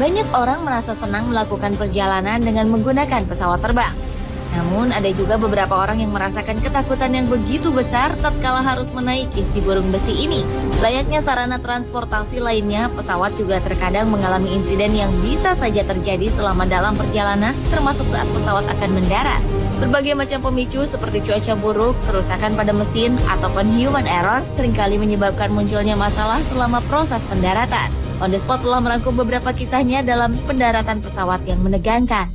Banyak orang merasa senang melakukan perjalanan dengan menggunakan pesawat terbang. Namun ada juga beberapa orang yang merasakan ketakutan yang begitu besar tatkala harus menaiki si burung besi ini. Layaknya sarana transportasi lainnya, pesawat juga terkadang mengalami insiden yang bisa saja terjadi selama dalam perjalanan, termasuk saat pesawat akan mendarat. Berbagai macam pemicu seperti cuaca buruk, kerusakan pada mesin, ataupun human error seringkali menyebabkan munculnya masalah selama proses pendaratan. On the Spot telah merangkum beberapa kisahnya dalam pendaratan pesawat yang menegangkan.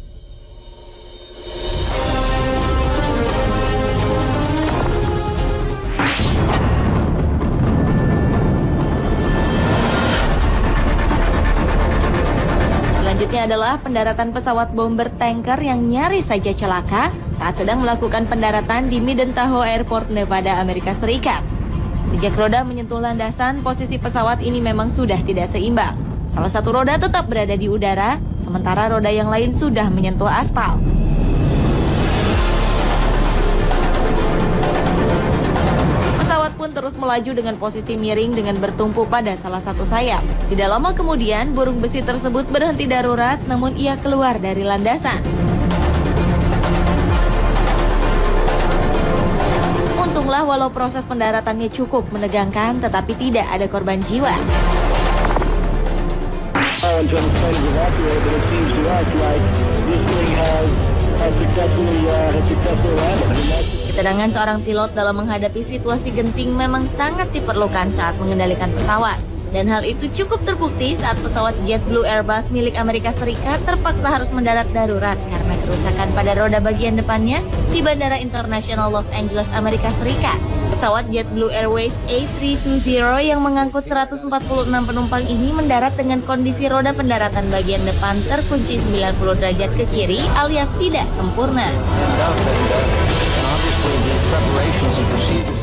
Selanjutnya adalah pendaratan pesawat bomber tanker yang nyaris saja celaka saat sedang melakukan pendaratan di Middentaho Airport, Nevada, Amerika Serikat. Sejak roda menyentuh landasan, posisi pesawat ini memang sudah tidak seimbang. Salah satu roda tetap berada di udara, sementara roda yang lain sudah menyentuh aspal. Pesawat pun terus melaju dengan posisi miring dengan bertumpu pada salah satu sayap. Tidak lama kemudian, burung besi tersebut berhenti darurat, namun ia keluar dari landasan. Untunglah walau proses pendaratannya cukup menegangkan, tetapi tidak ada korban jiwa. Ketenangan seorang pilot dalam menghadapi situasi genting memang sangat diperlukan saat mengendalikan pesawat. Dan hal itu cukup terbukti saat pesawat JetBlue Airbus milik Amerika Serikat terpaksa harus mendarat darurat karena kerusakan pada roda bagian depannya di Bandara Internasional Los Angeles, Amerika Serikat. Pesawat JetBlue Airways A320 yang mengangkut 146 penumpang ini mendarat dengan kondisi roda pendaratan bagian depan terkunci 90 derajat ke kiri alias tidak sempurna.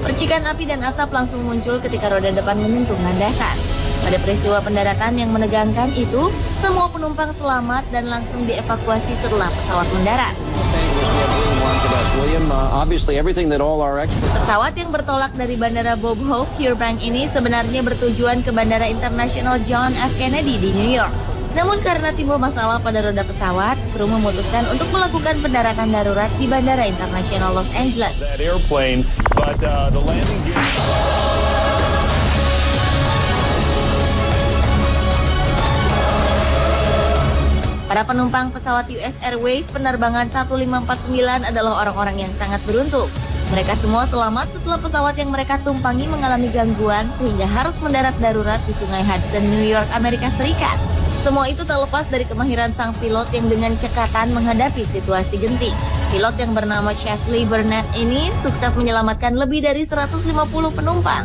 Percikan api dan asap langsung muncul ketika roda depan menyentuh landasan. Pada peristiwa pendaratan yang menegangkan itu, semua penumpang selamat dan langsung dievakuasi setelah pesawat mendarat. Pesawat yang bertolak dari Bandara Bob Hope, Fairbanks ini sebenarnya bertujuan ke Bandara Internasional John F. Kennedy di New York. Namun karena timbul masalah pada roda pesawat, kru memutuskan untuk melakukan pendaratan darurat di Bandara Internasional Los Angeles. Para penumpang pesawat US Airways penerbangan 1549 adalah orang-orang yang sangat beruntung. Mereka semua selamat setelah pesawat yang mereka tumpangi mengalami gangguan sehingga harus mendarat darurat di Sungai Hudson, New York, Amerika Serikat. Semua itu tak lepas dari kemahiran sang pilot yang dengan cekatan menghadapi situasi genting. Pilot yang bernama Chesley Burnett ini sukses menyelamatkan lebih dari 150 penumpang.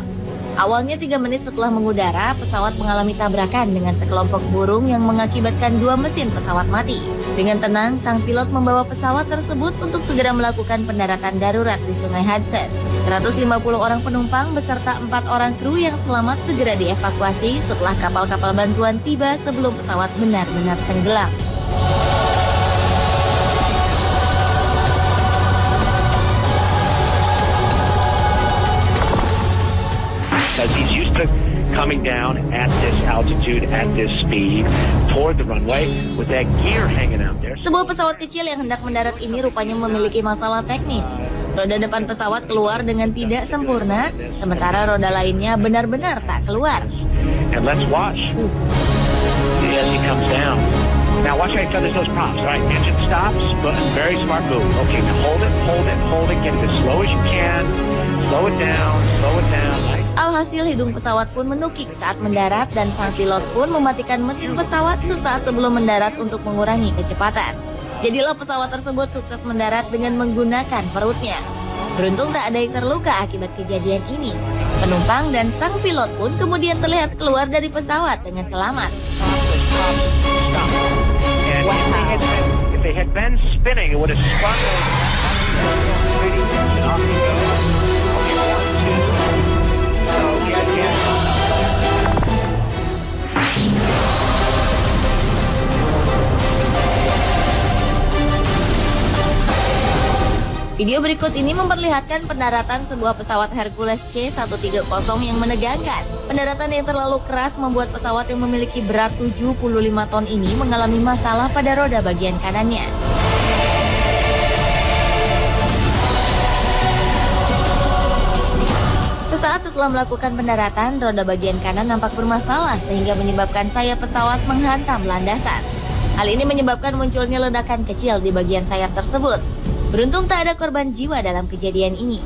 Awalnya 3 menit setelah mengudara, pesawat mengalami tabrakan dengan sekelompok burung yang mengakibatkan 2 mesin pesawat mati. Dengan tenang, sang pilot membawa pesawat tersebut untuk segera melakukan pendaratan darurat di Sungai Hudson. 150 orang penumpang beserta 4 orang kru yang selamat segera dievakuasi setelah kapal-kapal bantuan tiba sebelum pesawat benar-benar tenggelam. He's used to coming down at this altitude, at this speed, toward the runway with that gear hanging out there. Sebuah pesawat kecil yang hendak mendarat ini rupanya memiliki masalah teknis. Roda depan pesawat keluar dengan tidak sempurna, sementara roda lainnya benar-benar tak keluar. And let's watch as he comes down. Now watch how he feathers those props. All right, engine stops, but very smart move. Okay, now hold it, get it as slow as you can. Slow it down, right? Alhasil hidung pesawat pun menukik saat mendarat dan sang pilot pun mematikan mesin pesawat sesaat sebelum mendarat untuk mengurangi kecepatan. Jadilah pesawat tersebut sukses mendarat dengan menggunakan perutnya. Beruntung tak ada yang terluka akibat kejadian ini. Penumpang dan sang pilot pun kemudian terlihat keluar dari pesawat dengan selamat. If they had been spinning, it would have spun. Video berikut ini memperlihatkan pendaratan sebuah pesawat Hercules C-130 yang menegangkan. Pendaratan yang terlalu keras membuat pesawat yang memiliki berat 75 ton ini mengalami masalah pada roda bagian kanannya. Sesaat setelah melakukan pendaratan, roda bagian kanan nampak bermasalah sehingga menyebabkan sayap pesawat menghantam landasan. Hal ini menyebabkan munculnya ledakan kecil di bagian sayap tersebut. Beruntung tak ada korban jiwa dalam kejadian ini.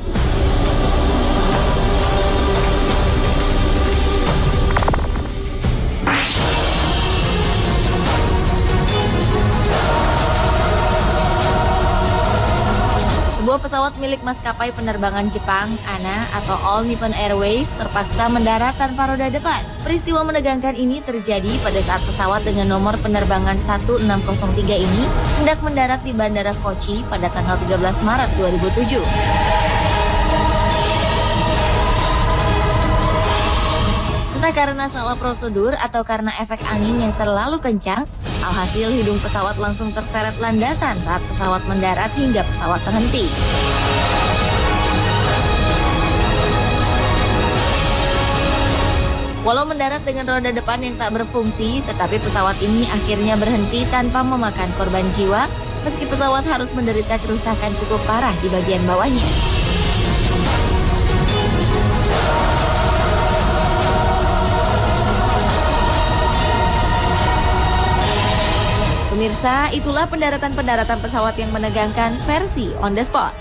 Sebuah pesawat milik maskapai penerbangan Jepang, ANA atau All Nippon Airways, terpaksa mendarat tanpa roda depan. Peristiwa menegangkan ini terjadi pada saat pesawat dengan nomor penerbangan 1603 ini hendak mendarat di Bandara Kochi pada tanggal 13 Maret 2007. Entah karena salah prosedur atau karena efek angin yang terlalu kencang, alhasil hidung pesawat langsung terseret landasan saat pesawat mendarat hingga pesawat terhenti. Walau mendarat dengan roda depan yang tak berfungsi, tetapi pesawat ini akhirnya berhenti tanpa memakan korban jiwa, meski pesawat harus menderita kerusakan cukup parah di bagian bawahnya. Pemirsa, itulah pendaratan-pendaratan pesawat yang menegangkan versi On The Spot.